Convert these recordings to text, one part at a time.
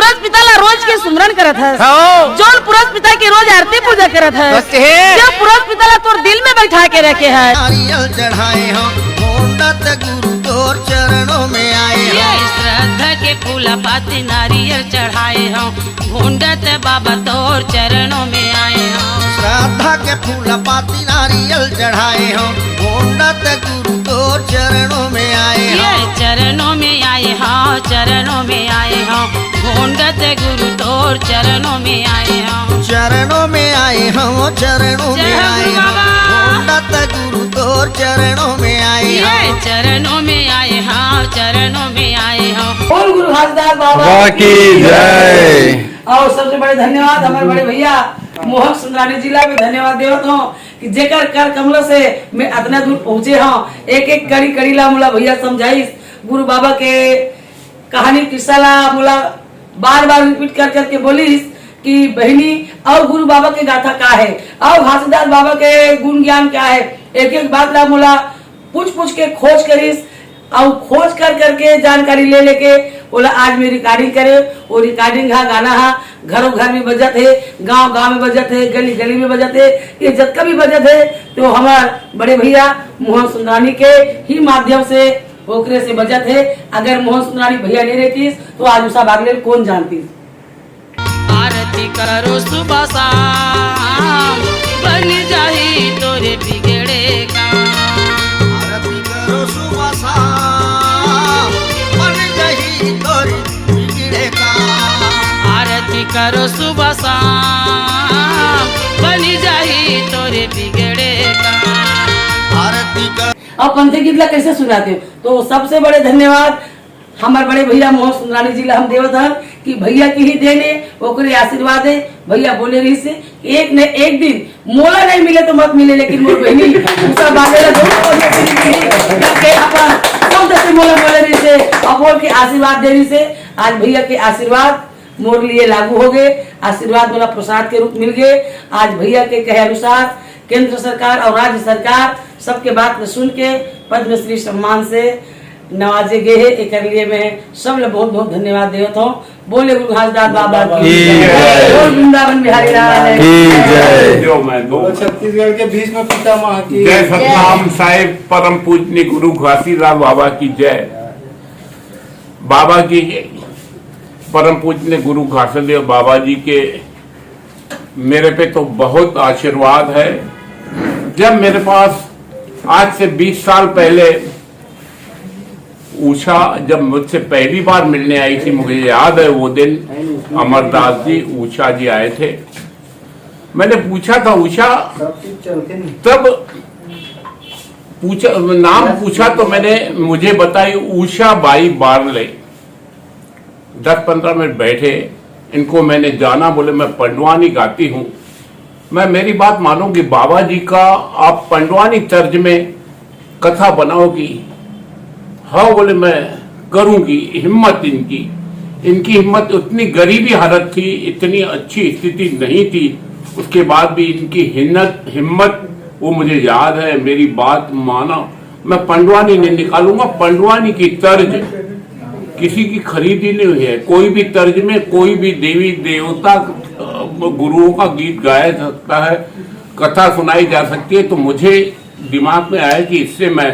पुरष पिता ला रोज के सुमरन करत है, जोन पुरष पिता की रोज आरती पूजा करत है, जो पुरष पिता ला तोर दिल में बैठा के रखे है। नारियल चढ़ाए हम मोंडत गुरु तोर चरणों में आए हम। श्रद्धा के फूला पाती नारियल चढ़ाए हम घूंडत बाबा तोर चरणों में आए हम। श्रद्धा के फूल पाती नारियल चढ़ाए हम मोंडत गुरु तोर चरणों में आए हम। चरणों में आए हाँ चरणों में आए हम घूंडत गुरु तोर चरणों में आए हम। चरणों में आए हम चरणों में आए हम मोंडत गुरु तोर चरणों में आए हम। चरणों में आए हाँ चरणों में आए हम। बोल गुरु घासदास बाबा की जय। और सबसे बड़े धन्यवाद हमारे बड़े भैया मोहन सुंदरानी जिला में धन्यवाद देवत हूँ कि जेकर कर कमलों से मैं इतना दूर पहुँचे हूँ। एक एक कड़ी कड़ी ला मुला भैया समझाइस गुरु बाबा के कहानी किस्सा ला मुला बार बार रिपीट कर करके बोलिस कि बहनी और गुरु बाबा के गाथा क्या है और घासीदास बाबा के गुण ज्ञान क्या है। एक एक बात ला मुला पूछ के खोज करिस और खोज कर करके जानकारी ले लेके बोला आज मैं रिकॉर्डिंग करे। वो रिकॉर्डिंग हा गाना हा घरों घर में बजत है, गांव गांव में बजत है, गली गली में बजत है, ये जब कभी बजत है तो हमार बड़े भैया मोहन सुंदरानी के ही माध्यम से ओकरे से बजत है। अगर मोहन सुंदरानी भैया नहीं रहती तो आज उषा बागलेल कौन जानती। आरती करो सुबह शाम बन जाही तोरे बिगड़े काम। आरती करो सुबह शाम बन जाही तोरे बिगड़े काम। आरती करो सुबह शाम बन जाही तोरे बिगड़े काम। आरती कर और पंथी गीत ला कैसे सुनाते हो तो सबसे बड़े धन्यवाद हमारे बड़े भैया मोहन सुंदरानी जी ला हम देवत हन कि भैया की ही देने ओकरे आशीर्वाद है। भैया बोले रही से एक न एक दिन मोला नहीं मिले तो मत मिले लेकिन मोर बहनी उषा बागेला जरूर मोला बोले रही से और बोल के आशीर्वाद दे रही से आज भैया के आशीर्वाद मोर लिए लागू हो गए। आशीर्वाद मोला प्रसाद के रूप मिल गए। आज भैया के कहे अनुसार केंद्र सरकार और राज्य सरकार सबके बात में सुन के पद्मश्री सम्मान से नवाजे गए है। एक लिए मैं सब लोग बहुत बहुत धन्यवाद देवत हूँ। बोले गुरु घासदास बाबा की जय, बोल वृंदावन बिहारी लाल की जय। जो मैं दो छत्तीसगढ़ के भीष्म पितामह की जय सतनाम साहिब परम पूजनीय गुरु घासीदास बाबा की जय। बाबा की परम पूजनीय गुरु घासीदास बाबा जी के मेरे पे तो बहुत आशीर्वाद है। जब मेरे पास आज से 20 साल पहले उषा जब मुझसे पहली बार मिलने आई थी, मुझे याद है वो दिन अमरदास जी उषा जी आए थे। मैंने पूछा था उषा, तब पूछा नाम पूछा तो मुझे बताई उषा बाई बारले। 10-15 मिनट बैठे, इनको मैंने जाना, बोले मैं पंडवानी गाती हूँ। मैं मेरी बात मानो कि बाबा जी का आप पंडवानी तर्ज में कथा बनाओगी? हाँ बोले मैं करूंगी। हिम्मत इनकी हिम्मत, उतनी गरीबी हालत थी, इतनी अच्छी स्थिति नहीं थी, उसके बाद भी इनकी हिम्मत वो मुझे याद है। मेरी बात माना, मैं पंडवानी नहीं निकालूंगा। पंडवानी की तर्ज किसी की खरीदी नहीं हुई है। कोई भी तर्ज में कोई भी देवी देवता गुरुओं का गीत गाया जा सकता है, कथा सुनाई जा सकती है। तो मुझे दिमाग में आया कि इससे मैं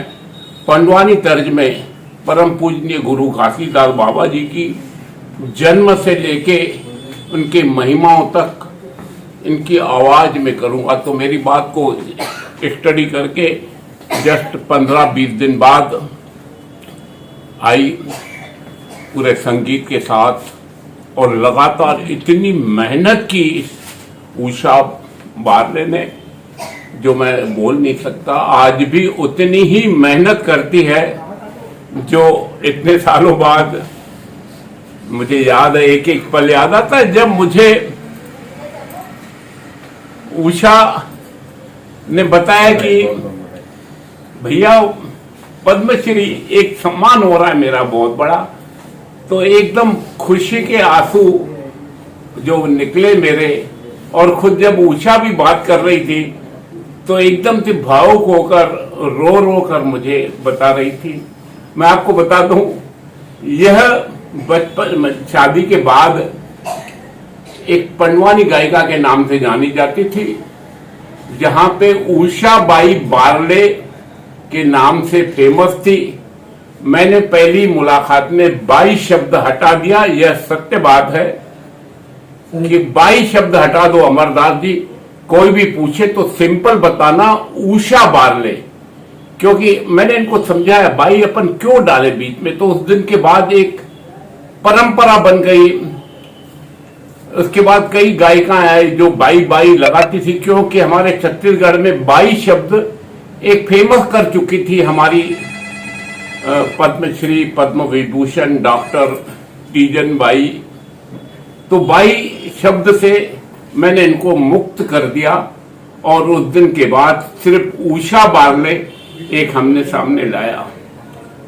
पंडवानी तर्ज में परम पूजनीय गुरु घासीदास बाबा जी की जन्म से लेके उनके महिमाओं तक इनकी आवाज में करूंगा। तो मेरी बात को स्टडी करके जस्ट 15-20 दिन बाद आई पूरे संगीत के साथ, और लगातार इतनी मेहनत की उषा बारले ने जो मैं बोल नहीं सकता। आज भी उतनी ही मेहनत करती है जो इतने सालों बाद मुझे याद है। एक एक पल याद आता है जब मुझे उषा ने बताया कि भैया पद्मश्री एक सम्मान हो रहा है मेरा बहुत बड़ा, तो एकदम खुशी के आंसू जो निकले मेरे। और खुद जब उषा भी बात कर रही थी तो एकदम से भावुक होकर रो कर मुझे बता रही थी। मैं आपको बता दूं, यह बचपन शादी के बाद एक पंडवानी गायिका के नाम से जानी जाती थी, जहां पे उषा बाई बारले के नाम से फेमस थी। मैंने पहली मुलाकात में बाई शब्द हटा दिया। यह सत्य बात है कि बाई शब्द हटा दो अमरदास जी। कोई भी पूछे तो सिंपल बताना उषा बारले, क्योंकि मैंने इनको समझाया बाई अपन क्यों डाले बीच में। तो उस दिन के बाद एक परंपरा बन गई। उसके बाद कई गायिकाएं आई जो बाई बाई लगाती थी, क्योंकि हमारे छत्तीसगढ़ में बाई शब्द एक फेमस कर चुकी थी हमारी पद्मश्री पद्म विभूषण डॉक्टर तीजन बाई। तो बाई शब्द से मैंने इनको मुक्त कर दिया और उस दिन के बाद सिर्फ उषा बारले एक हमने सामने लाया।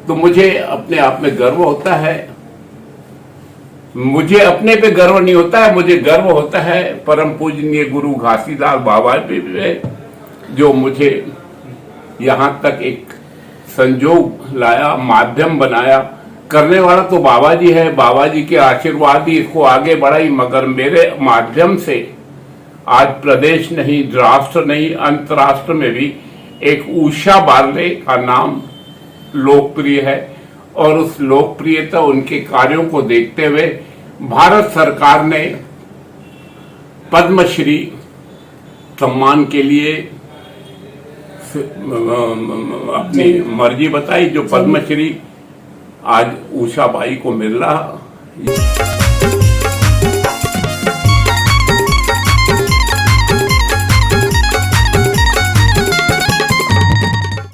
तो मुझे अपने आप में गर्व होता है। मुझे अपने पे गर्व नहीं होता है, मुझे गर्व होता है परम पूजनीय गुरु घासीदास बाबा पे, जो मुझे यहाँ तक एक संजोग लाया, माध्यम बनाया। करने वाला तो बाबा जी है, बाबा जी के आशीर्वाद ही इसको आगे बढ़ाई, मगर मेरे माध्यम से आज प्रदेश नहीं, राष्ट्र नहीं, अंतर्राष्ट्र में भी एक उषा बारले का नाम लोकप्रिय है। और उस लोकप्रियता, उनके कार्यों को देखते हुए भारत सरकार ने पद्मश्री सम्मान के लिए अपनी मर्जी बताई, जो पद्मश्री आज उषा बाई को मिल रहा।